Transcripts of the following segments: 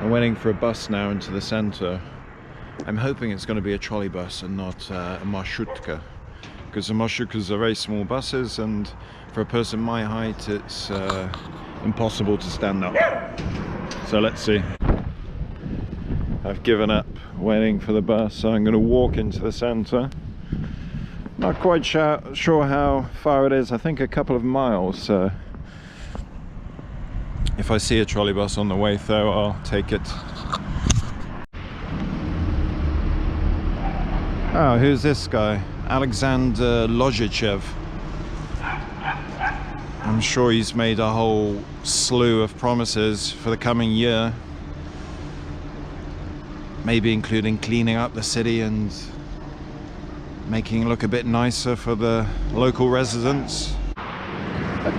I'm waiting for a bus now into the center. I'm hoping it's going to be a trolley bus and not a marshutka, because the marshutkas are very small buses, and for a person my height it's impossible to stand up. So let's see. I've given up waiting for the bus, so I'm going to walk into the center. Not quite sure how far it is. I think a couple of miles. If I see a trolley bus on the way though, I'll take it. Oh, who's this guy? Alexander Lojichev. I'm sure he's made a whole slew of promises for the coming year. Maybe including cleaning up the city and making it look a bit nicer for the local residents.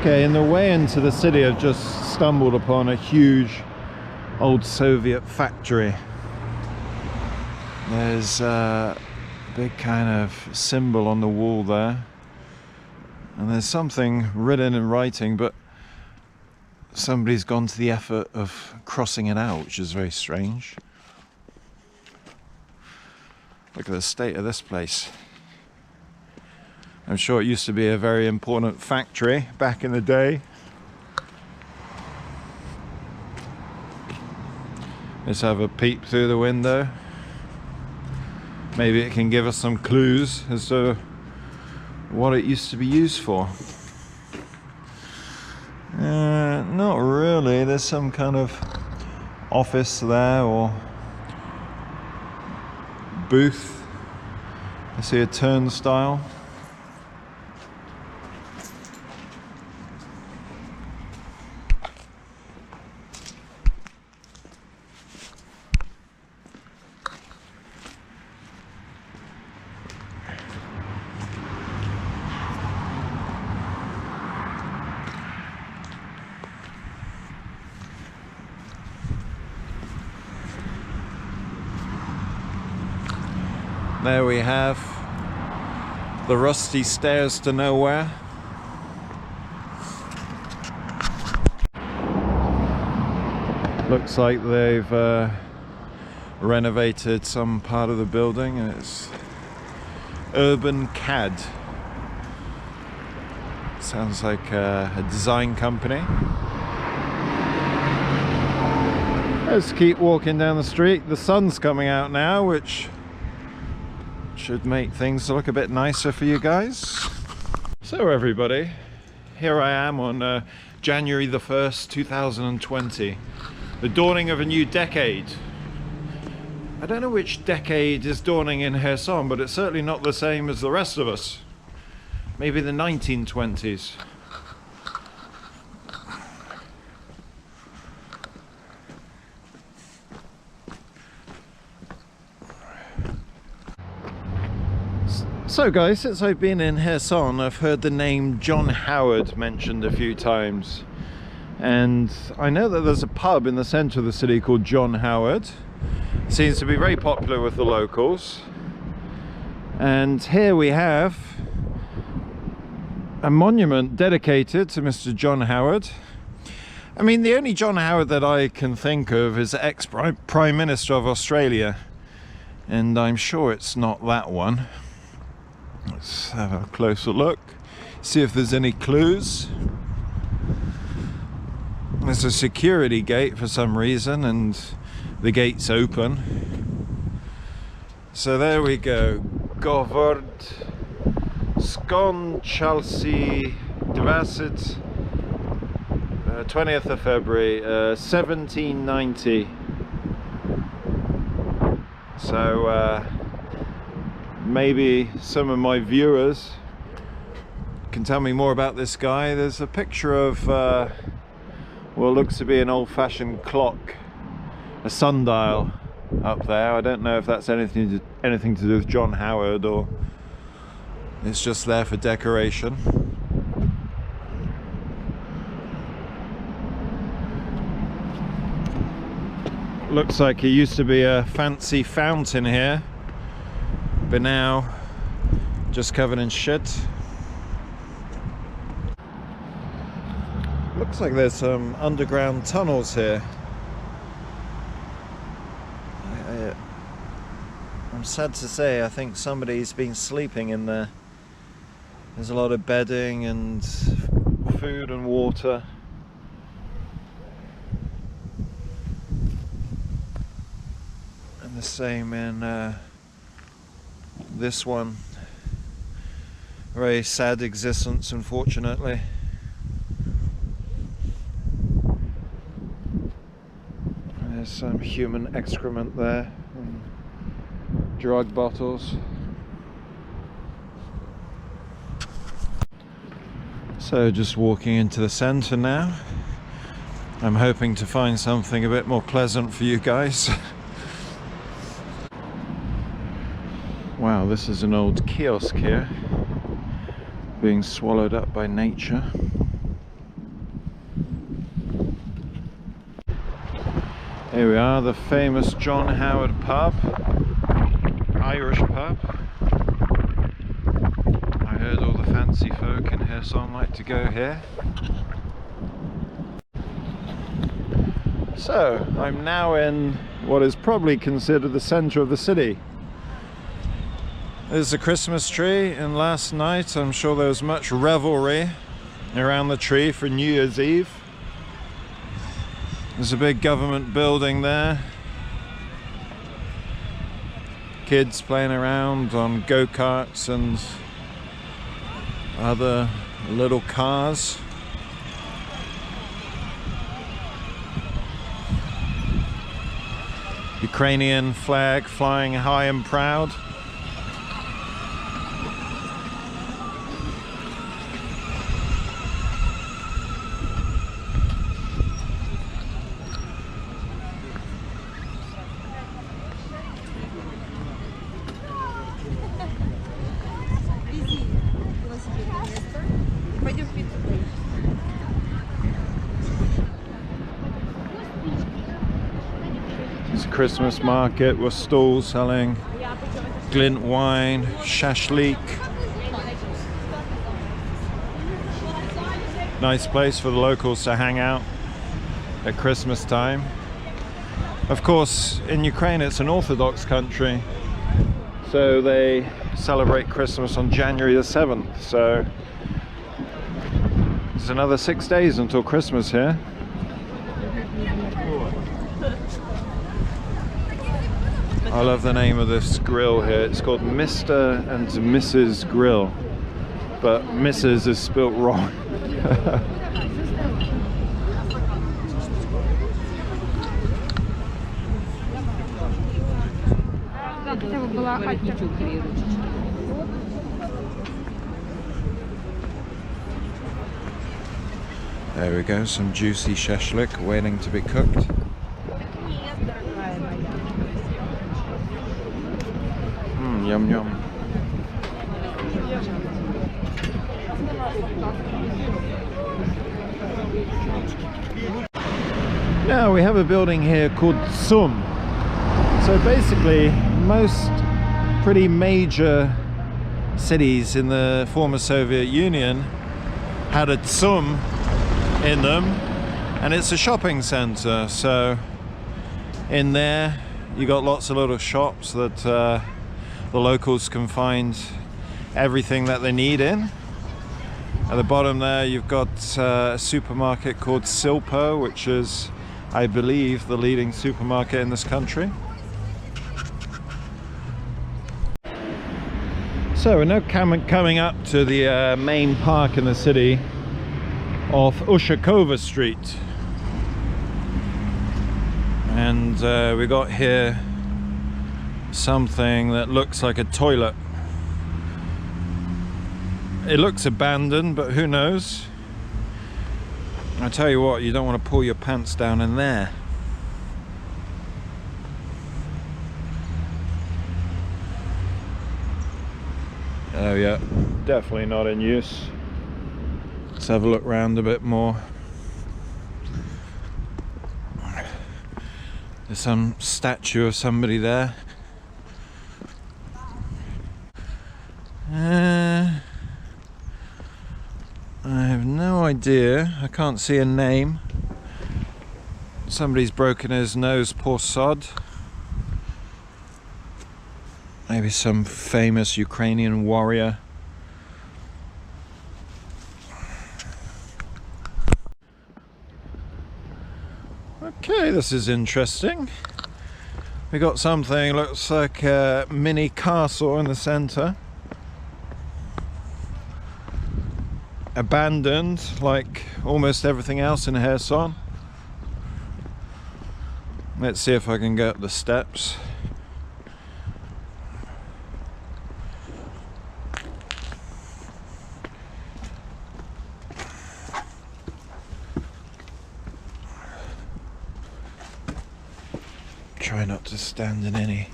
Okay, in the way into the city I've just stumbled upon a huge old Soviet factory. There's a big kind of symbol on the wall there, and there's something written in writing, but somebody's gone to the effort of crossing it out, which is very strange. Look at the state of this place. I'm sure it used to be a very important factory back in the day. Let's have a peep through the window. Maybe it can give us some clues as to what it used to be used for. Not really. There's some kind of office there or booth. I see a turnstile. There we have the rusty stairs to nowhere. Looks like they've renovated some part of the building, and it's Urban CAD. Sounds like a design company. Let's keep walking down the street. The sun's coming out now, which should make things look a bit nicer for you guys. So everybody, here I am on January the 1st, 2020. The dawning of a new decade. I don't know which decade is dawning in Kherson, but it's certainly not the same as the rest of us. Maybe the 1920s. So guys, since I've been in Kherson, I've heard the name John Howard mentioned a few times. And I know that there's a pub in the centre of the city called John Howard. Seems to be very popular with the locals. And here we have a monument dedicated to Mr. John Howard. I mean, the only John Howard that I can think of is the ex-Prime Minister of Australia. And I'm sure it's not that one. Let's have a closer look, see if there's any clues. There's a security gate for some reason, and the gate's open. So there we go. Govard Skon Chelsea Devasit, 20th of February, 1790. So maybe some of my viewers can tell me more about this guy. There's a picture of what looks to be an old-fashioned clock, a sundial up there. I don't know if that's anything to do with John Howard, or it's just there for decoration. Looks like it used to be a fancy fountain here, but now just covered in shit. Looks like there's some underground tunnels here. sad to say, I think somebody's been sleeping in there. There's a lot of bedding and food and water. And the same in this one. Very sad existence, unfortunately. There's some human excrement there, and drug bottles. So just walking into the centre now. I'm hoping to find something a bit more pleasant for you guys. Wow, this is an old kiosk here, being swallowed up by nature. Here we are, the famous John Howard pub, Irish pub. I heard all the fancy folk in Kherson like to go here. So, I'm now in what is probably considered the centre of the city. There's a Christmas tree, and last night I'm sure there was much revelry around the tree for New Year's Eve. There's a big government building there. Kids playing around on go-karts and other little cars. Ukrainian flag flying high and proud. Christmas market with stalls selling glint wine, shashlik. Nice place for the locals to hang out at Christmas time. Of course, in Ukraine it's an Orthodox country, so they celebrate Christmas on January the 7th, so it's another 6 days until Christmas here. I love the name of this grill here. It's called Mr. and Mrs. Grill, but Mrs. is spelt wrong. There we go, some juicy shashlik waiting to be cooked. Yum yum. Now we have a building here called Tsum. So basically most pretty major cities in the former Soviet Union had a Tsum in them, and it's a shopping center. So in there you got lots of little shops that the locals can find everything that they need in. At the bottom there you've got a supermarket called Silpo, which is, I believe, the leading supermarket in this country. So we're now coming up to the main park in the city off Ushakova Street. And we got here something that looks like a toilet. It looks abandoned, but who knows? I tell you what, you don't want to pull your pants down in there. Oh yeah, definitely not in use. Let's have a look around a bit more. There's some statue of somebody there. I have no idea. I can't see a name. Somebody's broken his nose, poor sod. Maybe some famous Ukrainian warrior. Okay, this is interesting. We got something looks like a mini castle in the center. Abandoned, like almost everything else in Kherson. Let's see if I can go up the steps. Try not to stand in any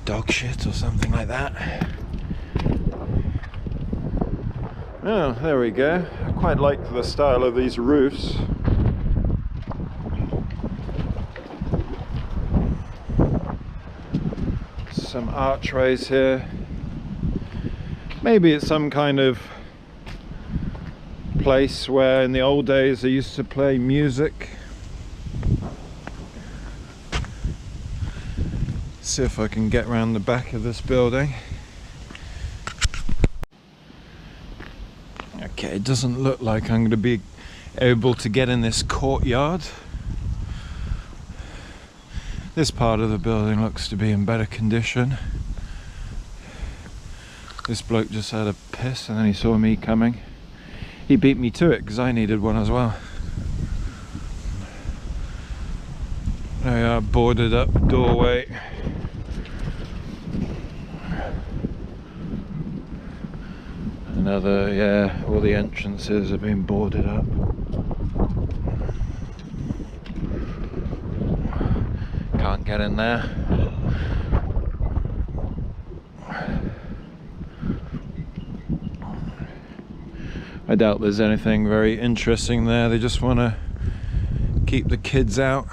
dog shit or something like that. Oh, there we go. I quite like the style of these roofs. Some archways here. Maybe it's some kind of place where in the old days they used to play music. See if I can get around the back of this building. Okay, it doesn't look like I'm going to be able to get in this courtyard. This part of the building looks to be in better condition. This bloke just had a piss and then he saw me coming. He beat me to it because I needed one as well. There we are, boarded up doorway. Another, yeah, all the entrances have been boarded up. Can't get in there. I doubt there's anything very interesting there. They just want to keep the kids out.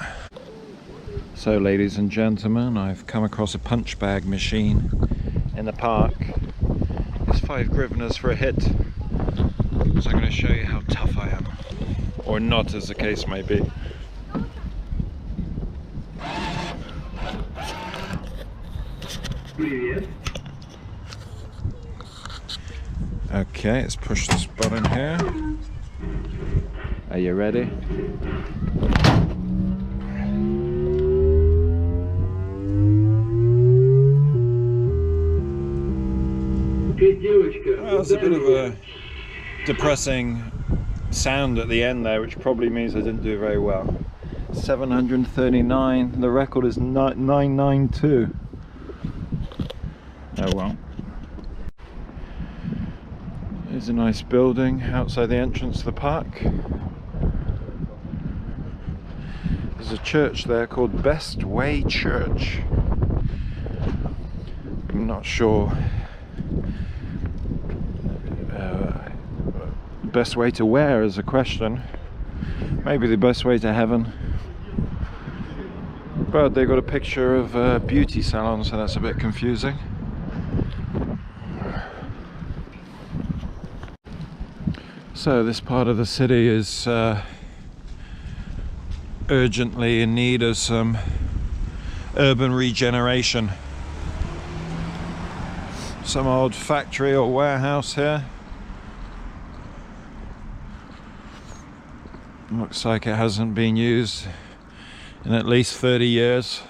So, ladies and gentlemen, I've come across a punch bag machine in the park. It's 5 hryvnias for a hit. So I'm going to show you how tough I am. Or not, as the case may be. Okay, let's push this button here. Are you ready? Well, there's a bit of a depressing sound at the end there, which probably means I didn't do very well. 739, the record is 992. Oh well. There's a nice building outside the entrance to the park. There's a church there called Best Way Church. I'm not sure. Best way to where is a question. Maybe the best way to heaven. But they got a picture of a beauty salon, so that's a bit confusing. So this part of the city is urgently in need of some urban regeneration. Some old factory or warehouse here. Looks like it hasn't been used in at least 30 years.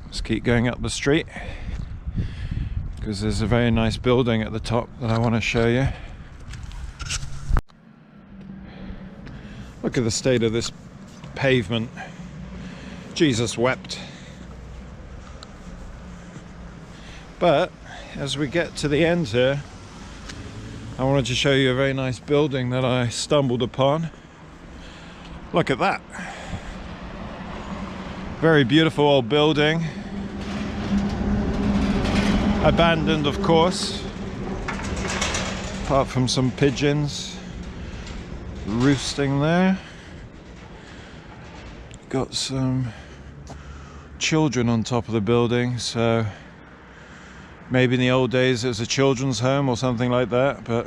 Let's keep going up the street because there's a very nice building at the top that I want to show you. Look at the state of this pavement. Jesus wept. But as we get to the end here, I wanted to show you a very nice building that I stumbled upon. Look at that. Very beautiful old building. Abandoned, of course. Apart from some pigeons roosting there. Got some children on top of the building, so maybe in the old days it was a children's home or something like that, but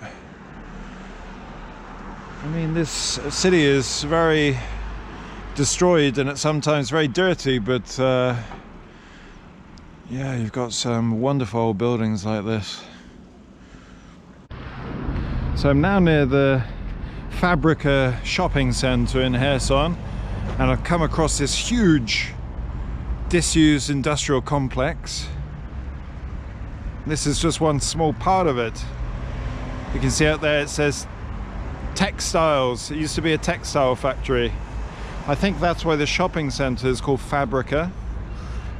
I mean, this city is very destroyed and it's sometimes very dirty, but yeah, you've got some wonderful old buildings like this. So I'm now near the Fabrica shopping centre in Kherson, and I've come across this huge disused industrial complex. This is just one small part of it. You can see out there it says textiles. It used to be a textile factory. I think that's why the shopping centre is called Fabrica.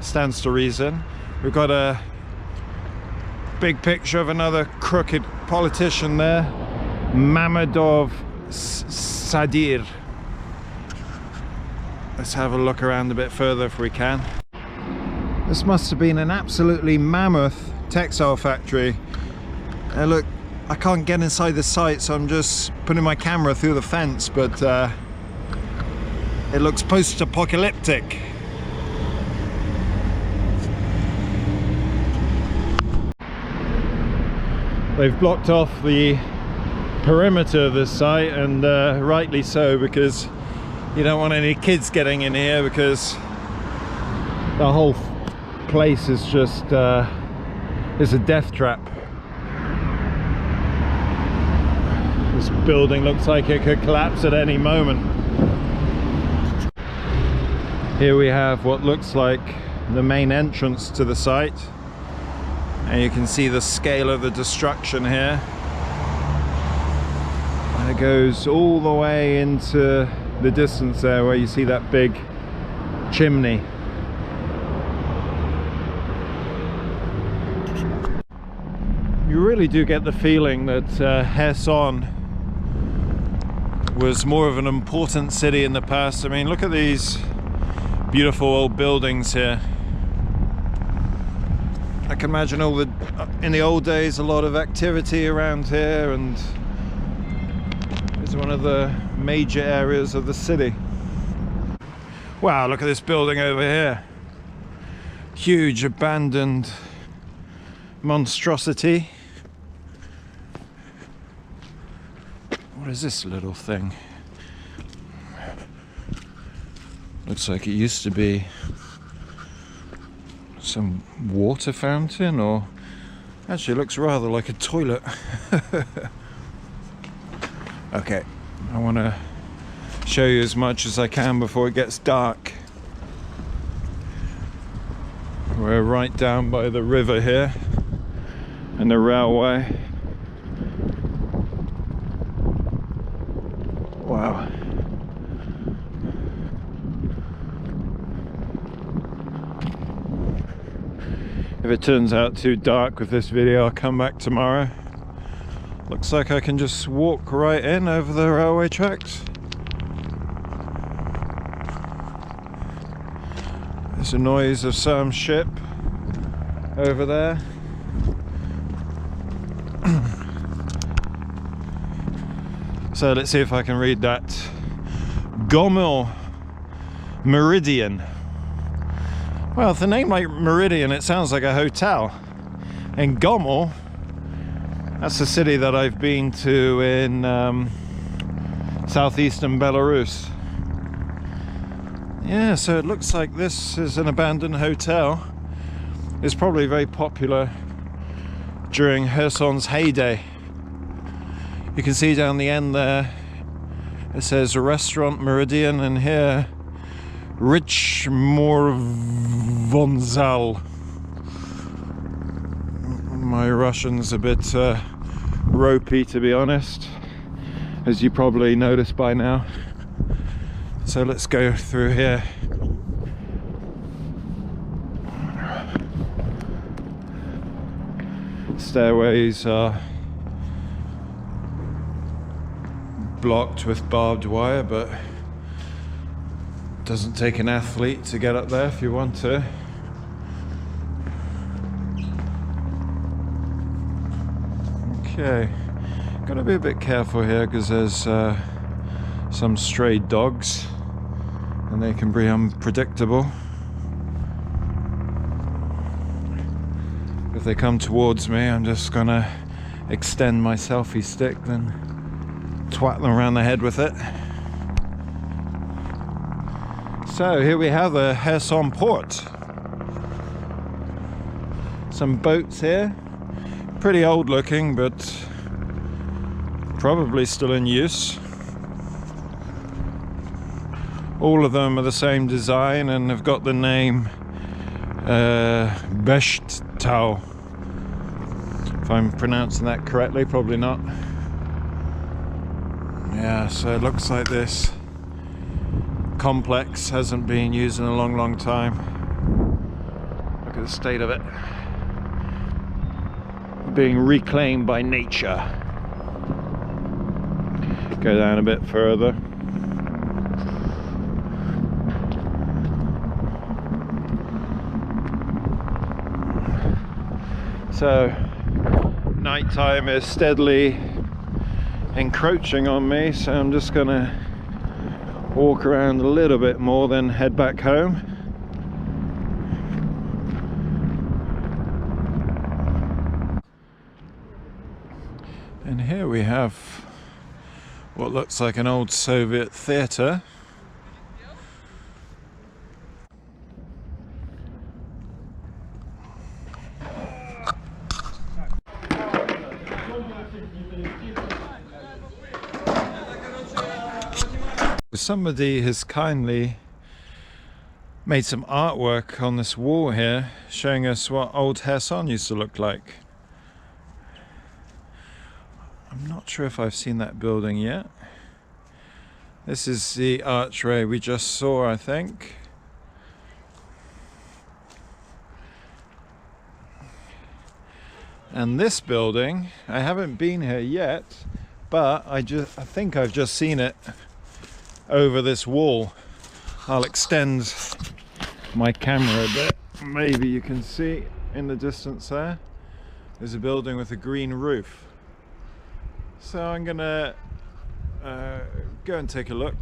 Stands to reason. We've got a big picture of another crooked politician there, Mammadov Sadir. Let's have a look around a bit further if we can. This must have been an absolutely mammoth textile factory. Look, I can't get inside the site, so I'm just putting my camera through the fence, but it looks post-apocalyptic. They've blocked off the perimeter of this site, and rightly so, because you don't want any kids getting in here, because the whole place is just is a death trap. This building looks like it could collapse at any moment. Here we have what looks like the main entrance to the site, and you can see the scale of the destruction here. And it goes all the way into the distance there, where you see that big chimney. You really do get the feeling that Kherson was more of an important city in the past. I mean, look at these beautiful old buildings here. I can imagine in the old days, a lot of activity around here, and it's one of the major areas of the city. Wow, look at this building over here. Huge abandoned monstrosity. What is this little thing? Looks like it used to be some water fountain, or actually it looks rather like a toilet. Okay, I want to show you as much as I can before it gets dark. We're right down by the river here and the railway. Wow. If it turns out too dark with this video, I'll come back tomorrow. Looks like I can just walk right in over the railway tracks. There's a noise of some ship over there. So let's see if I can read that. Gomel Meridian. Well, with a name like Meridian, it sounds like a hotel. And Gomel, that's the city that I've been to in southeastern Belarus. Yeah, so it looks like this is an abandoned hotel. It's probably very popular during Kherson's heyday. You can see down the end there, it says Restaurant Meridian, and here, Rich Morvonzal. My Russian's a bit ropey, to be honest, as you probably noticed by now. So let's go through here. Stairways are blocked with barbed wire, but it doesn't take an athlete to get up there if you want to. Okay, gotta be a bit careful here because there's some stray dogs and they can be unpredictable. If they come towards me, I'm just gonna extend my selfie stick, then twat them around the head with it. So here we have the Kherson port. Some boats here, pretty old looking, but probably still in use. All of them are the same design and have got the name Beshtau. If I'm pronouncing that correctly, probably not. Yeah, so it looks like this complex hasn't been used in a long time. Look at the state of it. Being reclaimed by nature. Go down a bit further. So nighttime is steadily encroaching on me, so I'm just gonna walk around a little bit more, then head back home. And here we have what looks like an old Soviet theatre. Somebody has kindly made some artwork on this wall here showing us what old Kherson used to look like. I'm not sure if I've seen that building yet. This is the archway we just saw, I think. And this building, I haven't been here yet, but I think I've just seen it over this wall. I'll extend my camera a bit. Maybe you can see in the distance there. There's a building with a green roof. So I'm gonna go and take a look.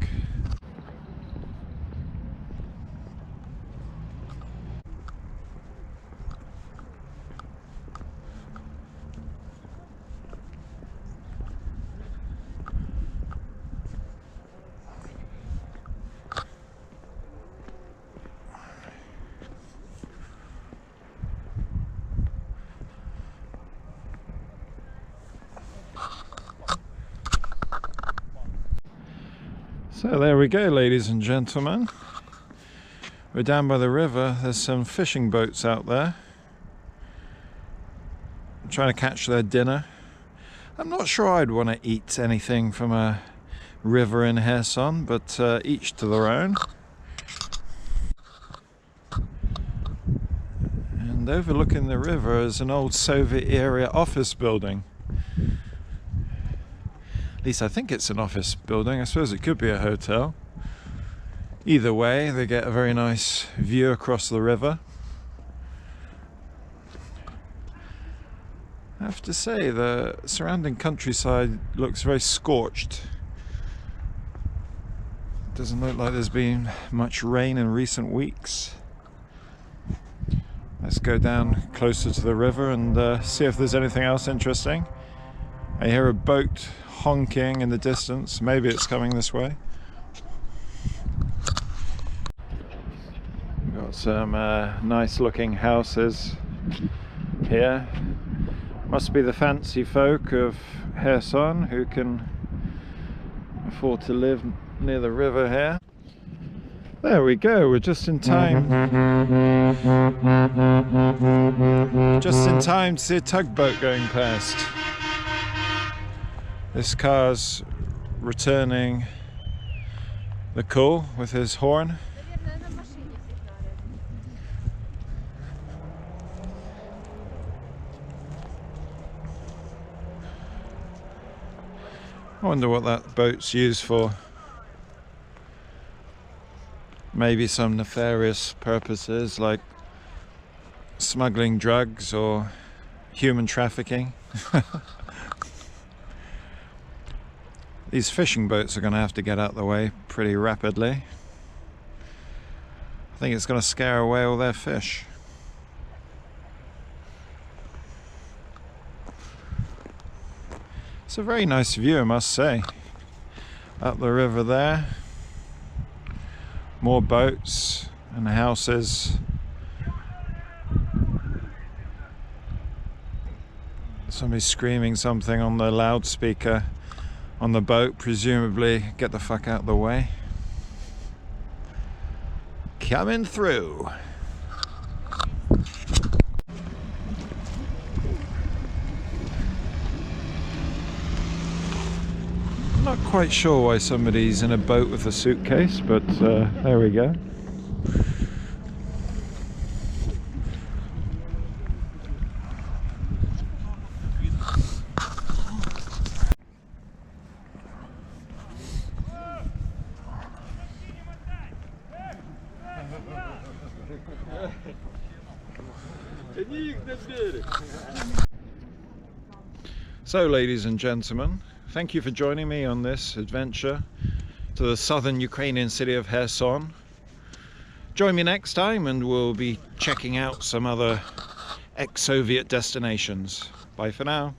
So there we go, ladies and gentlemen. We're down by the river. There's some fishing boats out there. I'm trying to catch their dinner. I'm not sure I'd want to eat anything from a river in Kherson, but each to their own. And overlooking the river is an old Soviet era office building. At least I think it's an office building. I suppose it could be a hotel. Either way, they get a very nice view across the river. I have to say, the surrounding countryside looks very scorched. Doesn't look like there's been much rain in recent weeks. Let's go down closer to the river and see if there's anything else interesting. I hear a boat honking in the distance. Maybe it's coming this way. We've got some nice looking houses here. Must be the fancy folk of Kherson who can afford to live near the river here. There we go, we're just in time. Just in time to see a tugboat going past. This car's returning the call with his horn. I wonder what that boat's used for. Maybe some nefarious purposes like smuggling drugs or human trafficking. These fishing boats are going to have to get out of the way pretty rapidly. I think it's going to scare away all their fish. It's a very nice view, I must say. Up the river there. More boats and houses. Somebody's screaming something on the loudspeaker on the boat, presumably get the fuck out of the way. Coming through. Not quite sure why somebody's in a boat with a suitcase, but there we go. So, ladies and gentlemen, thank you for joining me on this adventure to the southern Ukrainian city of Kherson. Join me next time and we'll be checking out some other ex-Soviet destinations. Bye for now.